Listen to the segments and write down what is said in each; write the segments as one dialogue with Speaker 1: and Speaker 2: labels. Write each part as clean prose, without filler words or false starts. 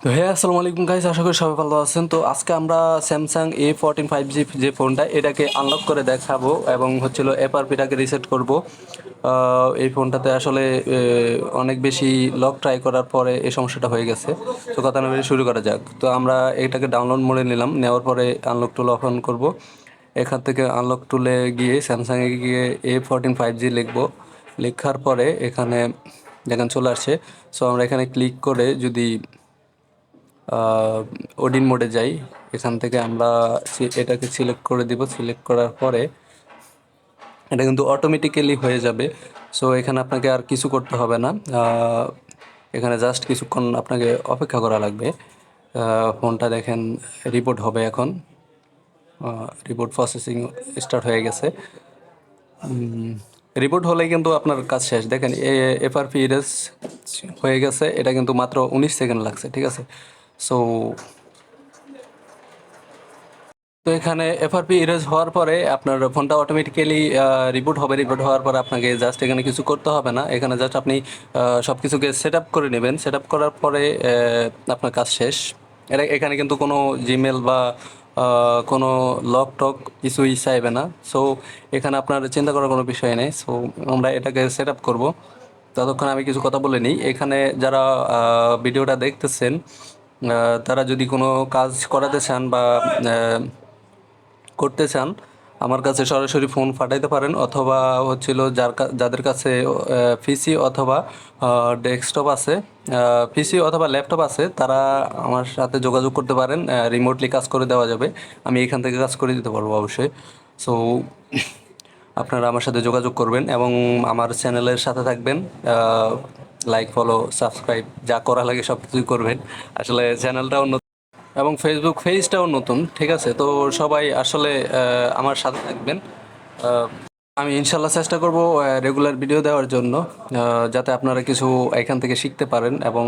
Speaker 1: তো হ্যাঁ, আসসালামু আলাইকুম গাইস, আশা করি সবাই ভালো আছেন। তো আজকে আমরা স্যামসাং A14 5G যে ফোনটা এটাকে আনলক করে দেখাবো এবং হচ্ছিল এফআরপিটাকে রিসেট করব। এই ফোনটাতে আসলে অনেক বেশি লক ট্রাই করার পরে এই সমস্যাটা হয়ে গেছে। তো কথা না বলে শুরু করা যাক। তো আমরা এটাকে ডাউনলোড মোডে নিলাম, নেওয়ার পরে আনলক টুল অন করব। এখান থেকে আনলক টুলে গিয়ে স্যামসাংয়ে গিয়ে A14 5G লিখবো। লেখার পরে এখানে দেখেন চলে আসছে। সো আমরা এখানে ক্লিক করে যদি ওডিন মোডে যাই, এখান থেকে আমরা এটাকে সিলেক্ট করে দিব। সিলেক্ট করার পরে এটা কিন্তু অটোমেটিক্যালি হয়ে যাবে। সো এখানে আপনাকে আর কিছু করতে হবে না। এখানে জাস্ট কিছুক্ষণ আপনাকে অপেক্ষা করা লাগবে। ফোনটা দেখেন রিপোর্ট হবে এখন। রিপোর্ট প্রসেসিং স্টার্ট হয়ে গেছে। রিপোর্ট হলেই কিন্তু আপনার কাজ শেষ। দেখেন এফআরপি ইরেজ হয়ে গেছে, এটা কিন্তু মাত্র 19 সেকেন্ড লাগছে, ঠিক আছে। সো তো এখানে এফআরপি ইরেজ হওয়ার পরে আপনার ফোনটা অটোমেটিক্যালি রিবুট হবে। রিবুট হওয়ার পর আপনাকে জাস্ট এখানে কিছু করতে হবে না। এখানে জাস্ট আপনি সব কিছুকে সেট আপ করে নেবেন। সেট আপ করার পরে আপনার কাজ শেষ। এখানে কিন্তু কোনো জিমেল বা কোনো লক টক কিছুই চাইবে না। সো এখানে আপনার চিন্তা করার কোনো বিষয় নেই। সো আমরা এটাকে সেট আপ করবো। ততক্ষণ আমি কিছু কথা বলে নিই। এখানে যারা ভিডিওটা দেখতেছেন, তারা যদি কোনো কাজ করাতে চান বা করতে চান, আমার কাছে সরাসরি ফোন পাঠাইতে পারেন, অথবা হচ্ছিল যাদের কাছে পিসি অথবা ডেস্কটপ আছে, পিসি অথবা ল্যাপটপ আছে, তারা আমার সাথে যোগাযোগ করতে পারেন। রিমোটলি কাজ করে দেওয়া যাবে, আমি এখান থেকে কাজ করে দিতে পারবো অবশ্যই। সো আপনারা আমার সাথে যোগাযোগ করবেন এবং আমার চ্যানেলের সাথে থাকবেন। লাইক, ফলো, সাবস্ক্রাইব যা করা লাগে সব কিছুই করবেন। আসলে চ্যানেলটাও এবং ফেসবুক পেজটাও নতুন, ঠিক আছে। তো সবাই আসলে আমার সাথে থাকবেন। আমি ইনশাল্লাহ চেষ্টা করব রেগুলার ভিডিও দেওয়ার জন্য, যাতে আপনারা কিছু এখান থেকে শিখতে পারেন এবং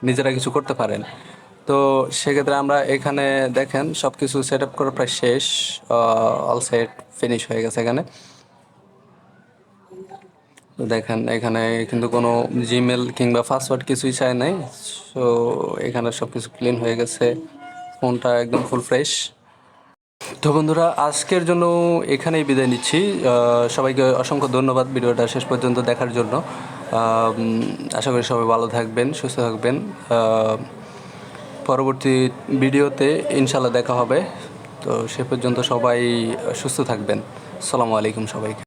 Speaker 1: নিজেরা কিছু করতে পারেন। তো সেক্ষেত্রে আমরা এখানে দেখেন সব কিছু সেট আপ করা প্রায় শেষ। অল সেট ফিনিশ হয়ে গেছে এখানে। তো দেখেন এখানে কিন্তু কোনো জিমেল কিংবা পাসওয়ার্ড কিছুই চাই নাই। সো এখানে সব কিছু ক্লিন হয়ে গেছে, ফোনটা একদম ফুল ফ্রেশ। তো বন্ধুরা, আজকের জন্য এখানেই বিদায় নিচ্ছি। সবাইকে অসংখ্য ধন্যবাদ ভিডিওটা শেষ পর্যন্ত দেখার জন্য। আশা করি সবাই ভালো থাকবেন, সুস্থ থাকবেন। পরবর্তী ভিডিওতে ইনশাল্লাহ দেখা হবে। তো সে পর্যন্ত সবাই সুস্থ থাকবেন। আসসালামু আলাইকুম সবাইকে।